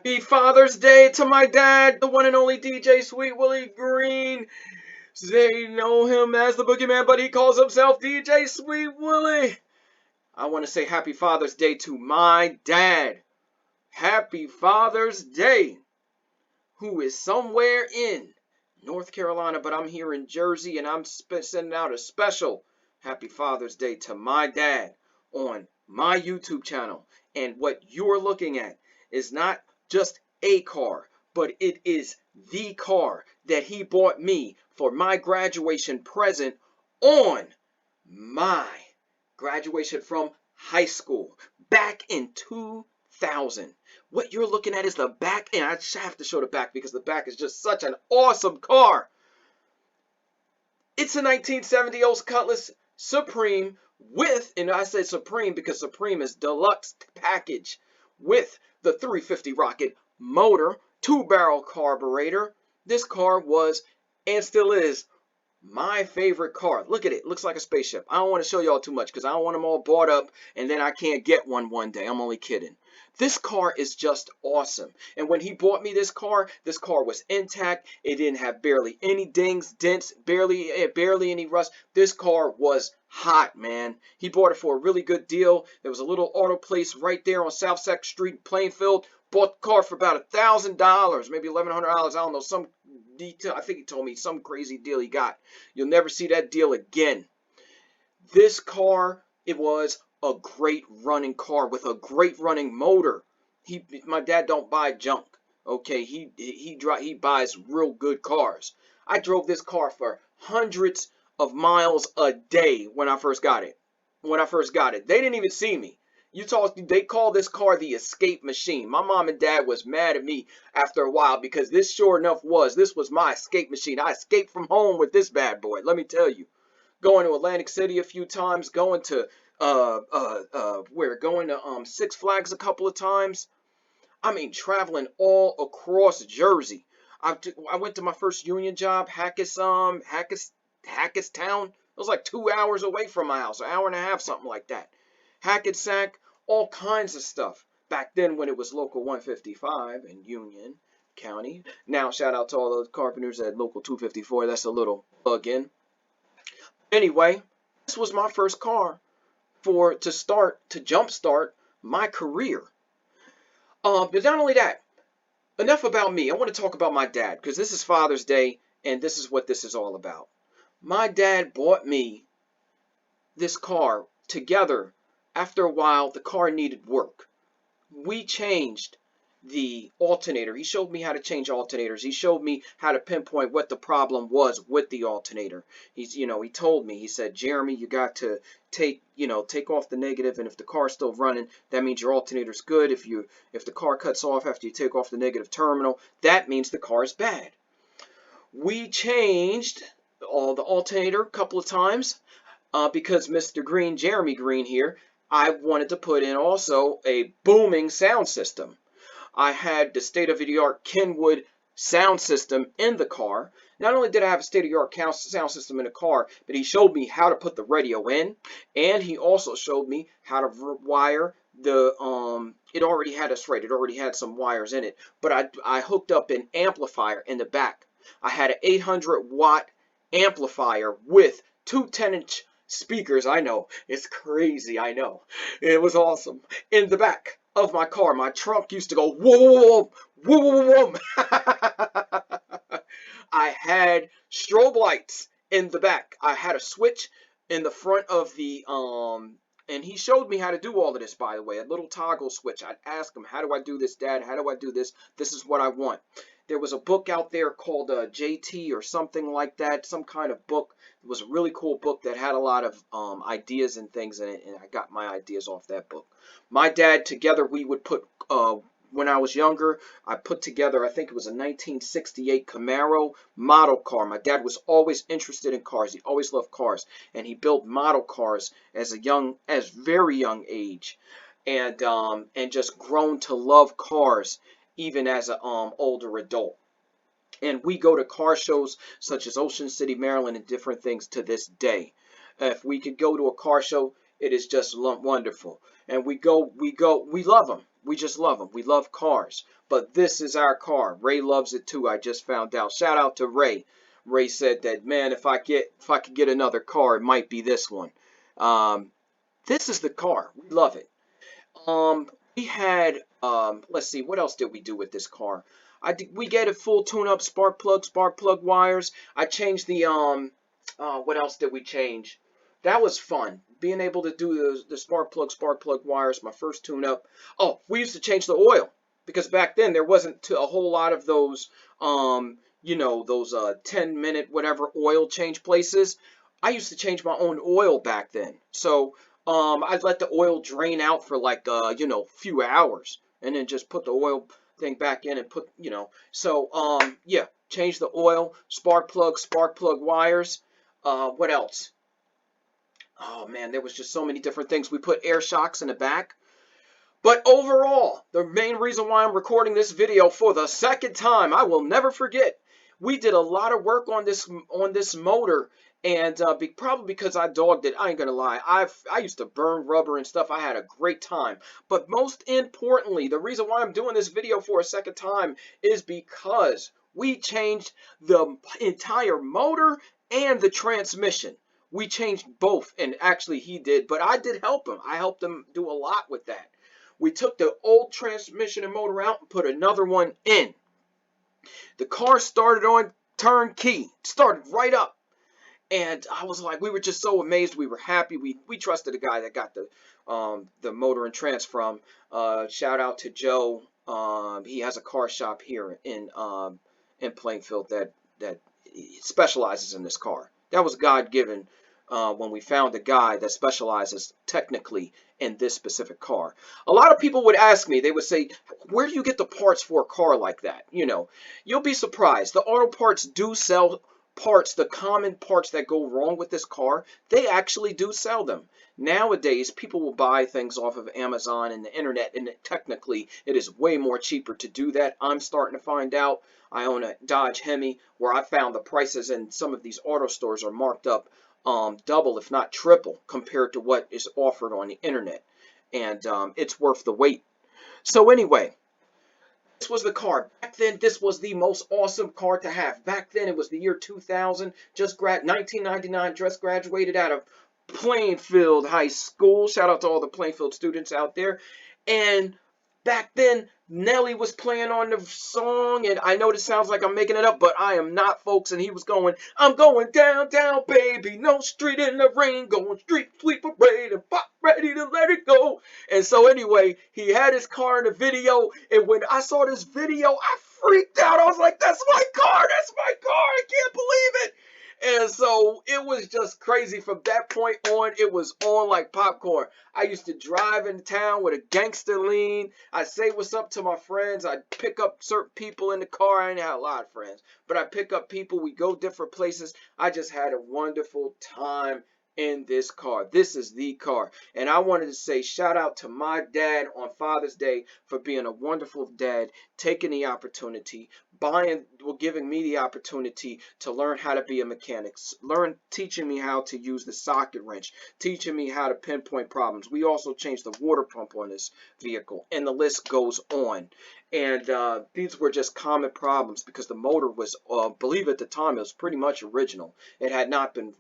Happy Father's Day to my dad, the one and only DJ Sweet Willie Green. They know him as the Boogeyman, but he calls himself DJ Sweet Willie. I want to say Happy Father's Day to my dad. Happy Father's Day, who is somewhere in North Carolina, but I'm here in Jersey, and I'm sending out a special Happy Father's Day to my dad on my YouTube channel. And what you're looking at is not just a car, but it is the car that he bought me for my graduation present on my graduation from high school back in 2000. What you're looking at is the back, and I just have to show the back because the back is just such an awesome car. It's a 1970 Olds Cutlass Supreme with, and I say Supreme because Supreme is deluxe package, with the 350 rocket motor, 2-barrel carburetor. This car was and still is my favorite car. Look at it. Looks like a spaceship. I don't want to show y'all too much because I don't want them all bought up and then I can't get one day. I'm only kidding. This car is just awesome. And when he bought me this car was intact. It didn't have barely any dings, dents, barely any rust. This car was hot, man. He bought it for a really good deal. There was a little auto place right there on South 2nd Street, Plainfield. Bought the car for about $1,000, maybe $1,100. I don't know, some detail. I think he told me some crazy deal he got. You'll never see that deal again. This car, it was a great running car with a great running motor. My dad don't buy junk. Okay, he buys real good cars. I drove this car for hundreds of miles a day when I first got it. They didn't even see me. They call this car the escape machine. My mom and dad was mad at me after a while because this sure enough this was my escape machine. I escaped from home with this bad boy, let me tell you. Going to Atlantic City a few times, going to Six Flags a couple of times. I mean, traveling all across Jersey. I went to my first union job, Hackettstown. It was like 2 hours away from my house, an hour and a half, something like that. Hackensack, all kinds of stuff. Back then when it was Local 155 in Union County. Now, shout out to all those carpenters at Local 254. That's a little plug-in. Anyway, this was my first car to jumpstart my career. But not only that, enough about me. I want to talk about my dad because this is Father's Day and this is what this is all about. My dad bought me this car together. After a while, the car needed work. We changed the alternator. He showed me how to change alternators. He showed me how to pinpoint what the problem was with the alternator. He told me, he said, Jeremy, you got to take off the negative, and if the car's still running, that means your alternator's good. If the car cuts off after you take off the negative terminal, that means the car is bad. We changed all the alternator a couple of times because Mr. Green, Jeremy Green here, I wanted to put in also a booming sound system. I had the state-of-the-art Kenwood sound system in the car. Not only did I have a state-of-the-art sound system in the car, but he showed me how to put the radio in, and he also showed me how to wire the it already had us right. It already had some wires in it, but I hooked up an amplifier in the back. I had an 800-watt amplifier with two 10-inch speakers. I know, it's crazy, I know. It was awesome. In the back of my car, my trunk used to go whoa, whoa, whoa, whoa. I had strobe lights in the back. I had a switch in the front of the and he showed me how to do all of this, by the way, a little toggle switch. I'd ask him, how do I do this, Dad? How do I do this? This is what I want. There was a book out there called JT or something like that, some kind of book. It was a really cool book that had a lot of ideas and things in it, and I got my ideas off that book. My dad, together, we would put, when I was younger, I put together, I think it was a 1968 Camaro model car. My dad was always interested in cars. He always loved cars, and he built model cars as very young age, and just grown to love cars even as an older adult. And we go to car shows such as Ocean City, Maryland, and different things to this day. If we could go to a car show, it is just wonderful. And we love them. We just love them. We love cars. But this is our car. Ray loves it too. I just found out. Shout out to Ray. Ray said that, man, if I could get another car, it might be this one. Um, this is the car. We love it. We had let's see, what else did we do with this car? We get a full tune-up, spark plug wires. I changed the what else did we change? That was fun. Being able to do the spark plug wires, my first tune-up. Oh, we used to change the oil because back then there wasn't a whole lot of those those 10-minute whatever oil change places. I used to change my own oil back then. So I'd let the oil drain out for like few hours, and then just put the oil thing back in and put So yeah, change the oil, spark plug wires. What else? Oh man, there was just so many different things. We put air shocks in the back. But overall, the main reason why I'm recording this video for the second time, I will never forget. We did a lot of work on this motor, and probably because I dogged it. I ain't gonna lie. I used to burn rubber and stuff. I had a great time. But most importantly, the reason why I'm doing this video for a second time is because we changed the entire motor and the transmission. We changed both, and actually he did, but I did help him. I helped him do a lot with that. We took the old transmission and motor out and put another one in. The car started on turnkey, started right up. And I was like, we were just so amazed. We were happy. We trusted the guy that got the motor and trans from. Shout out to Joe. He has a car shop here in Plainfield that specializes in this car. That was God given when we found a guy that specializes technically in this specific car. A lot of people would ask me, they would say, where do you get the parts for a car like that? You'll be surprised. The auto parts do sell parts, the common parts that go wrong with this car. They actually do sell them. Nowadays, people will buy things off of Amazon and the internet, and technically, it is way more cheaper to do that. I'm starting to find out. I own a Dodge Hemi where I found the prices in some of these auto stores are marked up double, if not triple, compared to what is offered on the internet. And it's worth the wait. So anyway, this was the car. Back then, this was the most awesome car to have. Back then, it was the year 2000, 1999, just graduated out of Plainfield High School. Shout out to all the Plainfield students out there. And back then, Nelly was playing on the song, and I know this sounds like I'm making it up, but I am not, folks. And he was going, I'm going down, down, baby, no street in the rain, going street sweep parade and pop ready to let it go. And so anyway, he had his car in the video, and when I saw this video, I freaked out. I was like, that's my car, I can't believe it. And so it was just crazy. From that point on, it was on like popcorn. I used to drive in town with a gangster lean. I'd say what's up to my friends. I'd pick up certain people in the car. I didn't have a lot of friends, but I'd pick up people. We go different places. I just had a wonderful time in this car. This is the car. And I wanted to say shout out to my dad on Father's Day for being a wonderful dad, taking the opportunity, giving me the opportunity to learn how to be a mechanic, teaching me how to use the socket wrench, teaching me how to pinpoint problems. We also changed the water pump on this vehicle, and the list goes on. And these were just common problems because the motor was, believe at the time, it was pretty much original. It had not been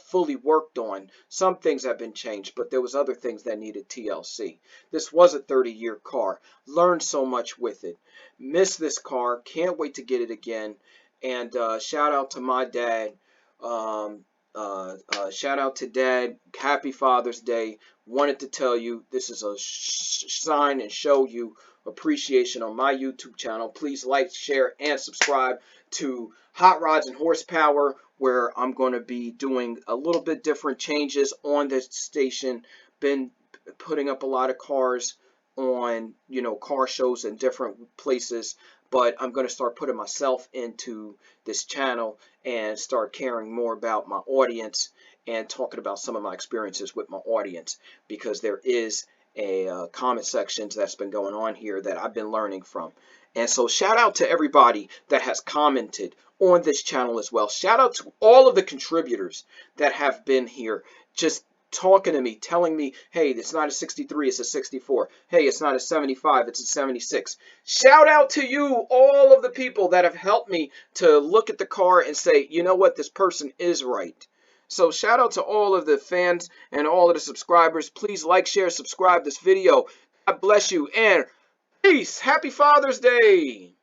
fully worked on. Some things have been changed, but there was other things that needed TLC. This was a 30-year car. Learned so much with it. Miss this car. Can't wait to get it again. And shout out to my dad. Shout out to Dad. Happy Father's Day. Wanted to tell you this is a sign and show you appreciation on my YouTube channel. Please like, share, and subscribe to Hot Rods and Horsepower, where I'm going to be doing a little bit different changes on this station. Been putting up a lot of cars on, car shows in different places, but I'm going to start putting myself into this channel and start caring more about my audience and talking about some of my experiences with my audience, because there is a comment sections that's been going on here that I've been learning from. And so shout out to everybody that has commented on this channel as well. Shout out to all of the contributors that have been here, just talking to me, telling me, hey, it's not a 63, it's a 64. Hey, it's not a 75, it's a 76. Shout out to you, all of the people that have helped me to look at the car and say, you know what, this person is right. So shout out to all of the fans and all of the subscribers. Please like, share, subscribe this video. God bless you, and peace. Happy Father's Day.